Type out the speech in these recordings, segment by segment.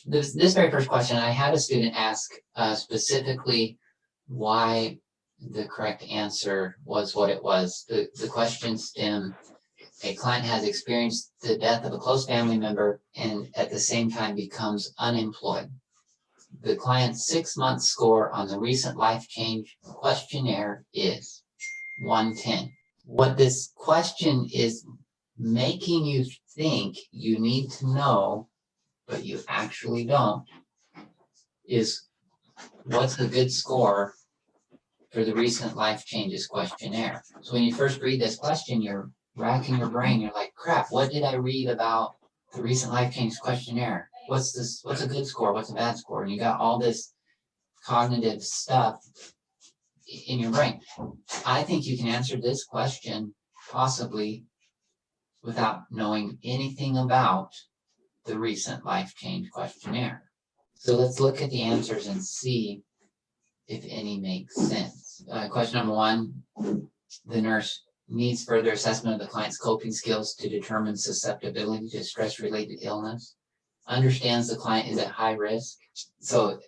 This very first question, I had a student ask specifically why the correct answer was what it was. The question stemmed, a client has experienced the death of a close family member and at the same time becomes unemployed. The client's 6-month score on the recent life change questionnaire is 110. What this question is making you think you need to know, but you actually don't, is what's a good score for the recent life changes questionnaire. So when you first read this question, you're racking your brain. You're like, crap, what did I read about the recent life changes questionnaire? What's a good score? What's a bad score? And you got all this cognitive stuff in your brain. I think you can answer this question possibly without knowing anything about the recent life change questionnaire. So let's look at the answers and see if any make sense. Question number 1, the nurse needs further assessment of the client's coping skills to determine susceptibility to stress-related illness. Understands the client is at high risk. So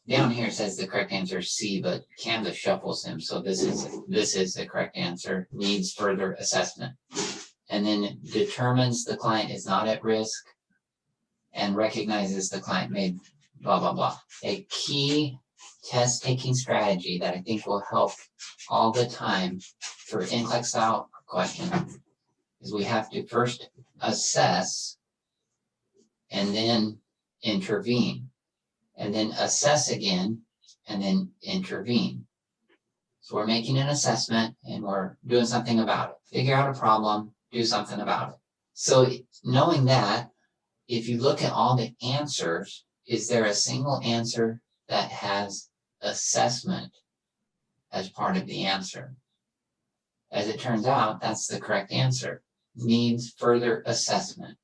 down here it says the correct answer is C, but Canvas shuffles them. So this is the correct answer. Needs further assessment. And then determines the client is not at risk and recognizes the client made blah, blah, blah. A key test-taking strategy that I think will help all the time for NCLEX style question is we have to first assess and then intervene, and then assess again and then intervene. So we're making an assessment and we're doing something about it. Figure out a problem, do something about it. So knowing that, if you look at all the answers, is there a single answer that has assessment as part of the answer? As it turns out, that's the correct answer. Needs further assessment.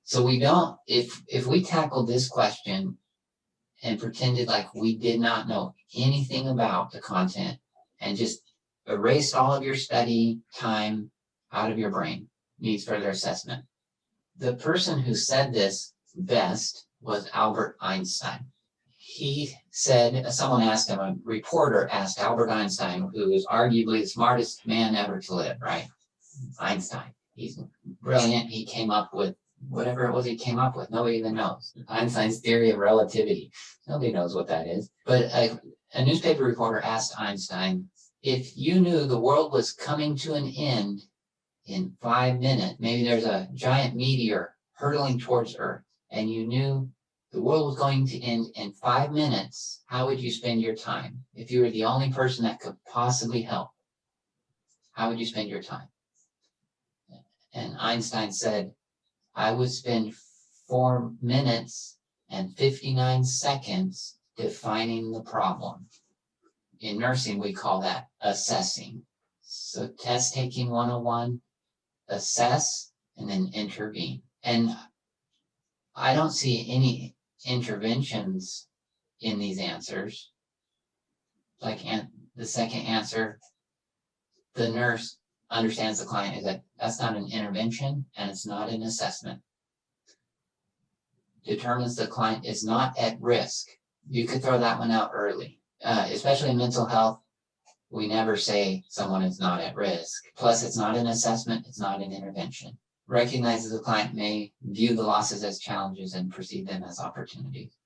So we don't, if we tackled this question and pretended like we did not know anything about the content and just erased all of your study time out of your brain, needs further assessment. The person who said this best was Albert Einstein. He said, someone asked him, a reporter asked Albert Einstein, who is arguably the smartest man ever to live, right? Einstein. He's brilliant. He came up with whatever it was he came up with. Nobody even knows. Einstein's theory of relativity. Nobody knows what that is. But a newspaper reporter asked Einstein, if you knew the world was coming to an end in 5 minutes, maybe there's a giant meteor hurtling towards Earth, and you knew the world was going to end in 5 minutes, how would you spend your time? If you were the only person that could possibly help, how would you spend your time? And Einstein said, I would spend 4 minutes and 59 seconds defining the problem. In nursing, we call that assessing. So test taking 101, assess, and then intervene. And I don't see any interventions in these answers. Like the second answer, the nurse understands the client is that that's not an intervention and it's not an assessment. Determines the client is not at risk. You could throw that one out early, especially in mental health. We never say someone is not at risk. Plus, it's not an assessment. It's not an intervention. Recognizes the client may view the losses as challenges and perceive them as opportunities.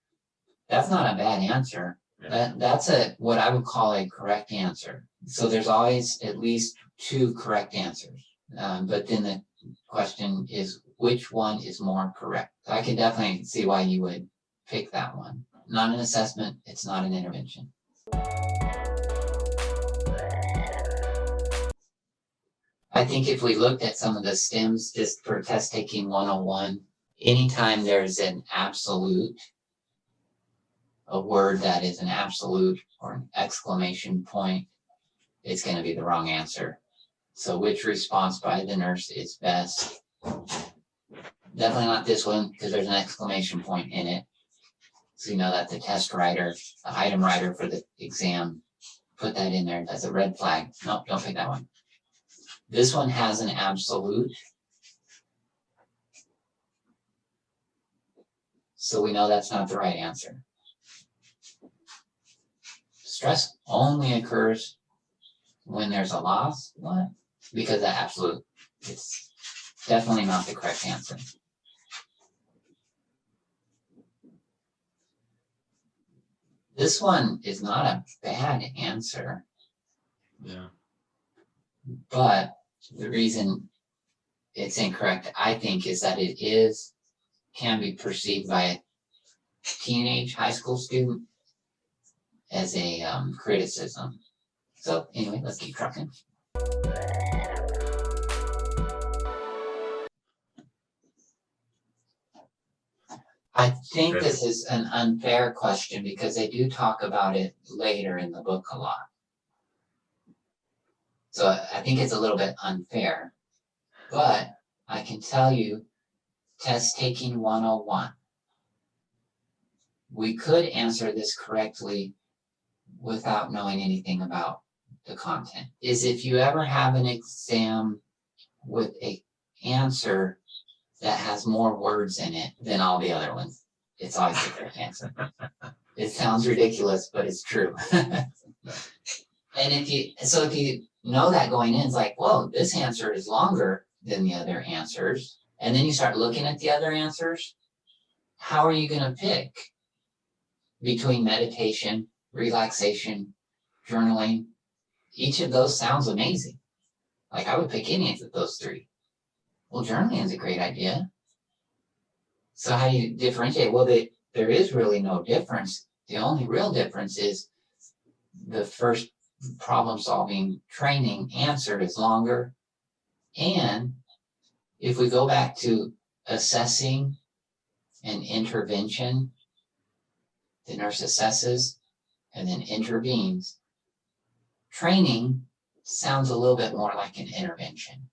That's not a bad answer. That's what I would call a correct answer. So there's always at least 2 correct answers. But then the question is, which one is more correct? So I can definitely see why you would pick that one. Not an assessment. It's not an intervention. I think if we looked at some of the stems just for test taking 101, anytime there's an absolute, a word that is an absolute or an exclamation point, it's going to be the wrong answer. So which response by the nurse is best? Definitely not this one because there's an exclamation point in it. So you know that the test writer, the item writer for the exam, put that in there. That's a red flag. Nope, don't pick that one. This one has an absolute. So we know that's not the right answer. Stress only occurs when there's a loss. What? Because that absolute, it's definitely not the correct answer. This one is not a bad answer. Yeah. But the reason it's incorrect, I think, is that it can be perceived by a teenage high school student as a criticism. So anyway, let's keep trucking. I think this is an unfair question because they do talk about it later in the book a lot. So I think it's a little bit unfair, but I can tell you, test taking 101. We could answer this correctly without knowing anything about the content. Is if you ever have an exam with an answer that has more words in it than all the other ones, it's always the correct answer. It sounds ridiculous, but it's true. And if you know that going in, it's like, whoa, this answer is longer than the other answers. And then you start looking at the other answers. How are you going to pick between meditation, relaxation, journaling? Each of those sounds amazing. Like I would pick any of those three. Well, journaling is a great idea. So how do you differentiate? Well, there is really no difference. The only real difference is the first problem-solving training answer is longer. And if we go back to assessing and intervention, the nurse assesses and then intervenes. Training sounds a little bit more like an intervention.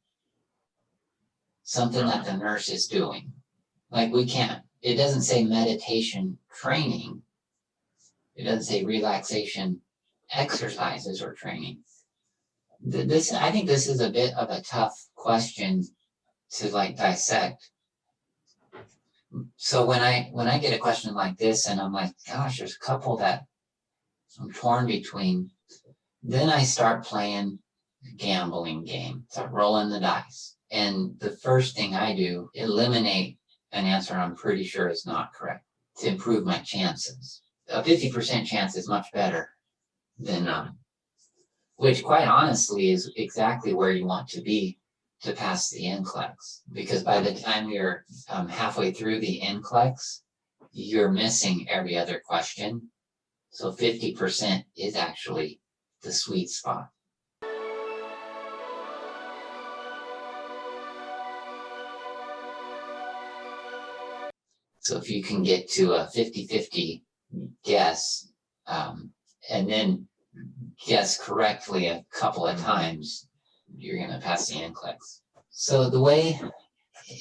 Something that the nurse is doing. Like it doesn't say meditation training. It doesn't say relaxation exercises or training. I think this is a bit of a tough question to dissect. So when I get a question like this and I'm like, gosh, there's a couple that I'm torn between, then I start playing a gambling game, start rolling the dice. And the first thing I do, eliminate an answer I'm pretty sure is not correct to improve my chances. A 50% chance is much better than none, which quite honestly is exactly where you want to be to pass the NCLEX. Because by the time you're halfway through the NCLEX, you're missing every other question. So 50% is actually the sweet spot. So if you can get to a 50-50 guess, and then guess correctly a couple of times, you're going to pass the NCLEX. So the way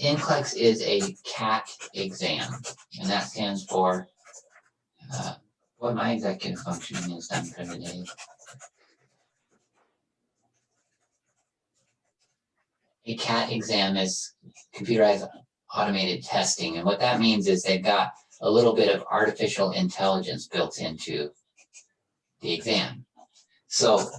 NCLEX is a CAT exam, and that stands for what my executive functioning is done for the day. A CAT exam is computerized automated testing, and what that means is they've got a little bit of artificial intelligence built into the exam. So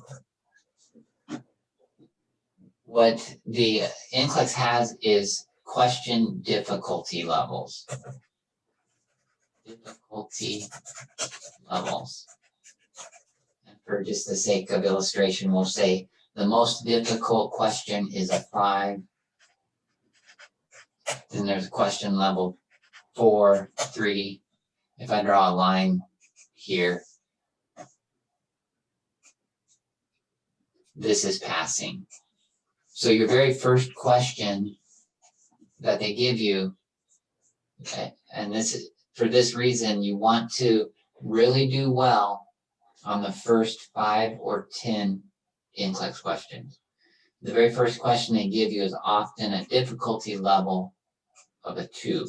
what the NCLEX has is question difficulty levels. Difficulty levels. And for just the sake of illustration, we'll say the most difficult question is a 5. Then there's a question level 4, 3. If I draw a line here, this is passing. So your very first question that they give you, and this is for this reason, you want to really do well on the first 5 or 10 NCLEX questions. The very first question they give you is often a difficulty level of a 2.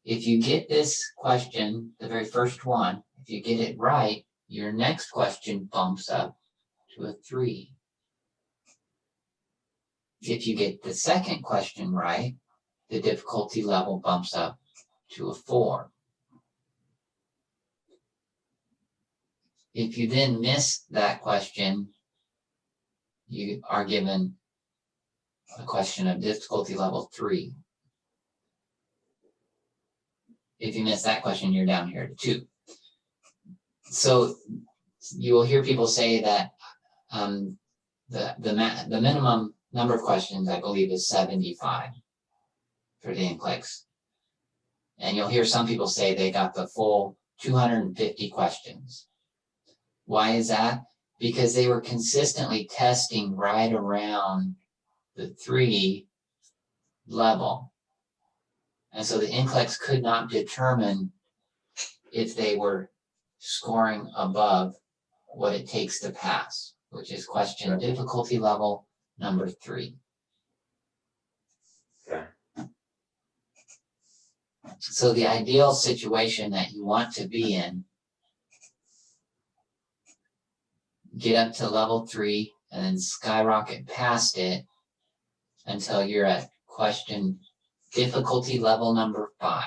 If you get this question, the very first one, if you get it right, your next question bumps up to a 3. If you get the second question right, the difficulty level bumps up to a 4. If you then miss that question, you are given a question of difficulty level 3. If you miss that question, you're down here to 2. So you will hear people say that the minimum number of questions, I believe, is 75 for the NCLEX. And you'll hear some people say they got the full 250 questions. Why is that? Because they were consistently testing right around the 3 level. And so the NCLEX could not determine if they were scoring above what it takes to pass, which is question difficulty level number 3. Okay. So the ideal situation that you want to be in, get up to level 3 and then skyrocket past it until you're at question difficulty level number 5.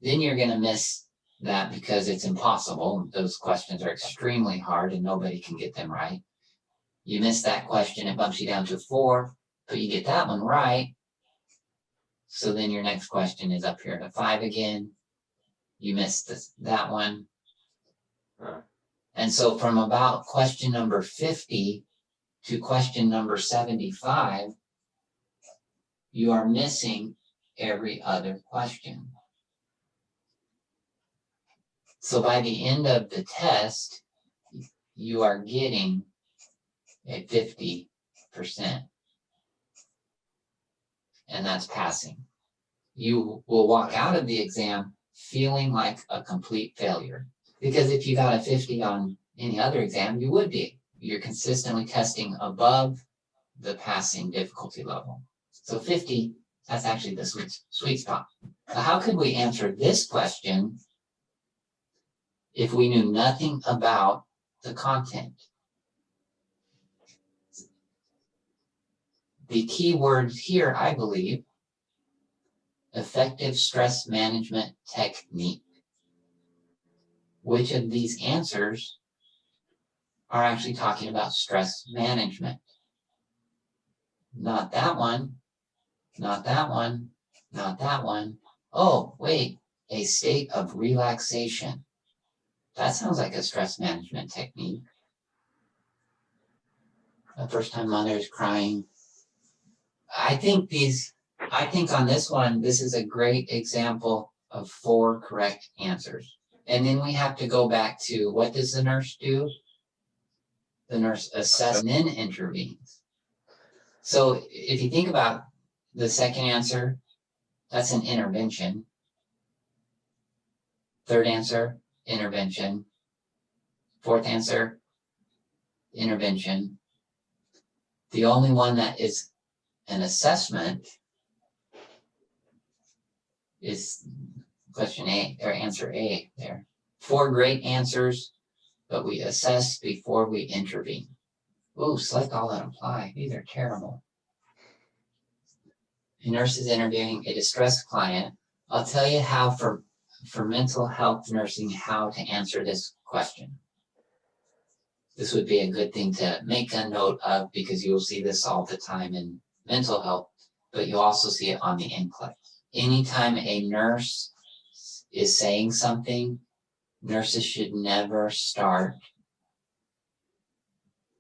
Then you're going to miss that because it's impossible. Those questions are extremely hard and nobody can get them right. You miss that question, it bumps you down to 4, but you get that one right. So then your next question is up here to 5 again. You missed that one. And so from about question number 50 to question number 75, you are missing every other question. So by the end of the test, you are getting a 50%. And that's passing. You will walk out of the exam feeling like a complete failure. Because if you got a 50 on any other exam, you would be. You're consistently testing above the passing difficulty level. So 50, that's actually the sweet spot. So how could we answer this question if we knew nothing about the content? The key words here, I believe, effective stress management technique. Which of these answers are actually talking about stress management? Not that one, not that one, not that one. Oh, wait, a state of relaxation. That sounds like a stress management technique. The first time mother is crying. I think on this one, this is a great example of 4 correct answers. And then we have to go back to, what does the nurse do? The nurse assesses and then intervenes. So if you think about the second answer, that's an intervention. Third answer, intervention. Fourth answer, intervention. The only one that is an assessment is question A, or answer A there. 4 great answers, but we assess before we intervene. Ooh, select all that apply. These are terrible. A nurse is interviewing a distressed client. I'll tell you how for mental health nursing, how to answer this question. This would be a good thing to make a note of because you will see this all the time in mental health, but you also see it on the NCLEX. Anytime a nurse is saying something, nurses should never start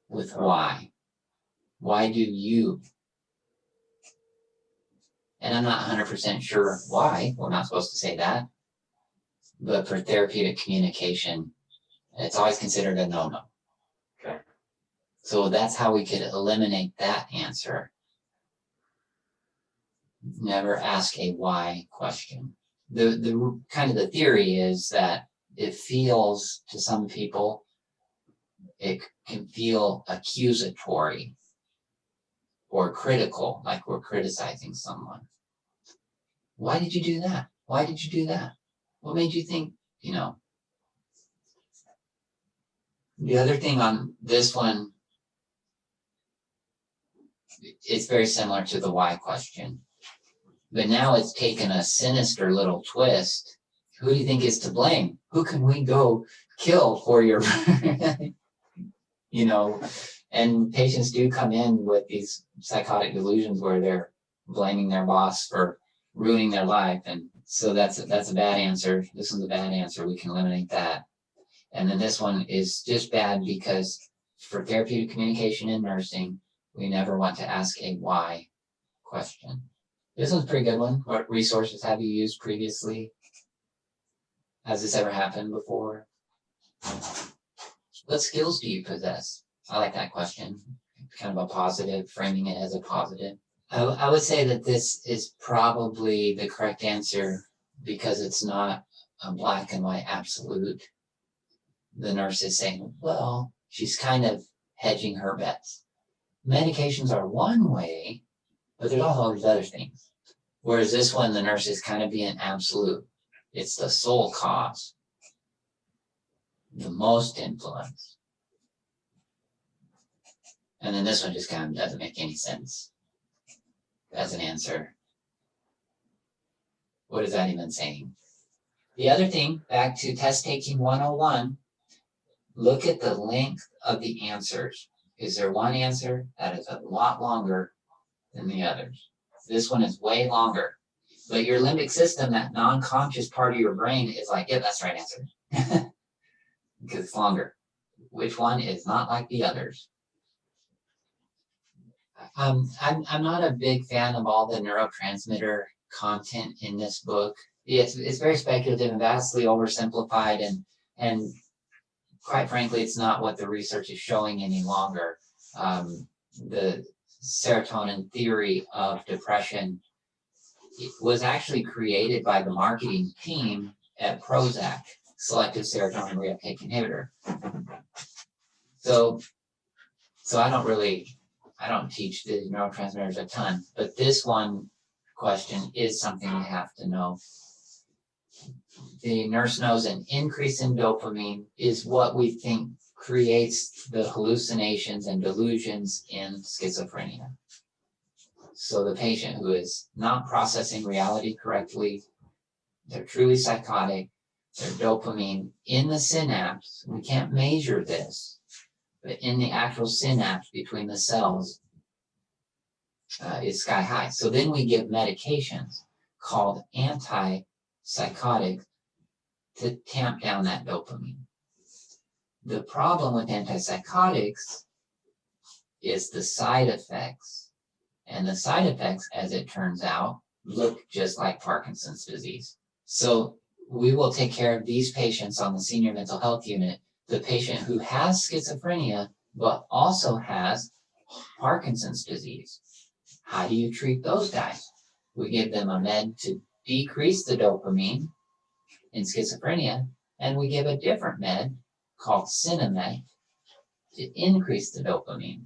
with why. Why do you? And I'm not 100% sure why. We're not supposed to say that. But for therapeutic communication, it's always considered a no-no. Okay. So that's how we could eliminate that answer. Never ask a why question. The kind of the theory is that it feels, to some people, it can feel accusatory or critical, like we're criticizing someone. Why did you do that? Why did you do that? What made you think, you know? The other thing on this one, it's very similar to the why question. But now it's taken a sinister little twist. Who do you think is to blame? Who can we go kill for your, and patients do come in with these psychotic delusions where they're blaming their boss for ruining their life. And so that's a bad answer. This one's a bad answer. We can eliminate that. And then this one is just bad because for therapeutic communication in nursing, we never want to ask a why question. This one's a pretty good one. What resources have you used previously? Has this ever happened before? What skills do you possess? I like that question. Kind of a positive, framing it as a positive. I would say that this is probably the correct answer because it's not a black and white absolute. The nurse is saying, well, she's kind of hedging her bets. Medications are one way, but there's also all these other things. Whereas this one, the nurse is kind of being absolute. It's the sole cause, the most influence. And then this one just kind of doesn't make any sense as an answer. What is that even saying? The other thing, back to test taking 101, look at the length of the answers. Is there one answer that is a lot longer than the others? This one is way longer. But your limbic system, that non-conscious part of your brain, is like, yeah, that's the right answer. Because it's longer. Which one is not like the others? I'm not a big fan of all the neurotransmitter content in this book. It's very speculative and vastly oversimplified, and quite frankly, it's not what the research is showing any longer. The serotonin theory of depression was actually created by the marketing team at Prozac, selective serotonin reuptake inhibitor. So I don't teach the neurotransmitters a ton, but this one question is something you have to know. The nurse knows an increase in dopamine is what we think creates the hallucinations and delusions in schizophrenia. So the patient who is not processing reality correctly, they're truly psychotic, their dopamine in the synapse, we can't measure this, but in the actual synapse between the cells is sky high. So then we give medications called antipsychotics to tamp down that dopamine. The problem with antipsychotics is the side effects. And the side effects, as it turns out, look just like Parkinson's disease. So we will take care of these patients on the senior mental health unit, the patient who has schizophrenia, but also has Parkinson's disease. How do you treat those guys? We give them a med to decrease the dopamine in schizophrenia, and we give a different med called Sinemet to increase the dopamine.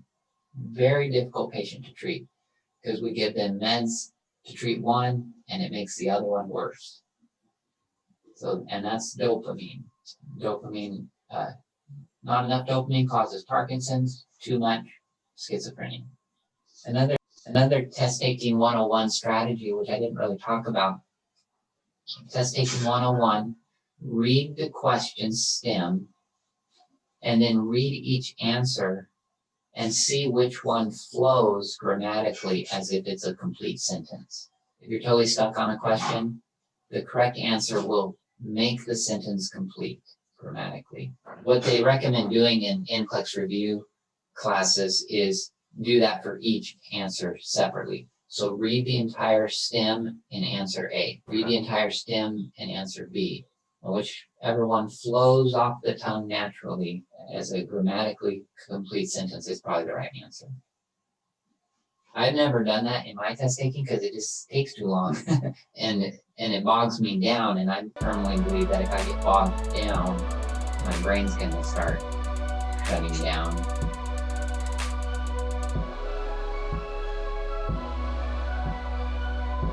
Very difficult patient to treat because we give them meds to treat one and it makes the other one worse. So, and that's dopamine. Dopamine, not enough dopamine causes Parkinson's, too much schizophrenia. Another test taking 101 strategy, which I didn't really talk about. Test taking 101, read the question stem and then read each answer and see which one flows grammatically as if it's a complete sentence. If you're totally stuck on a question, the correct answer will make the sentence complete grammatically. What they recommend doing in NCLEX review classes is do that for each answer separately. So read the entire stem in answer A, read the entire stem in answer B. Whichever one flows off the tongue naturally as a grammatically complete sentence is probably the right answer. I've never done that in my test taking because it just takes too long and it bogs me down, and I firmly believe that if I get bogged down, my brain's gonna start shutting down.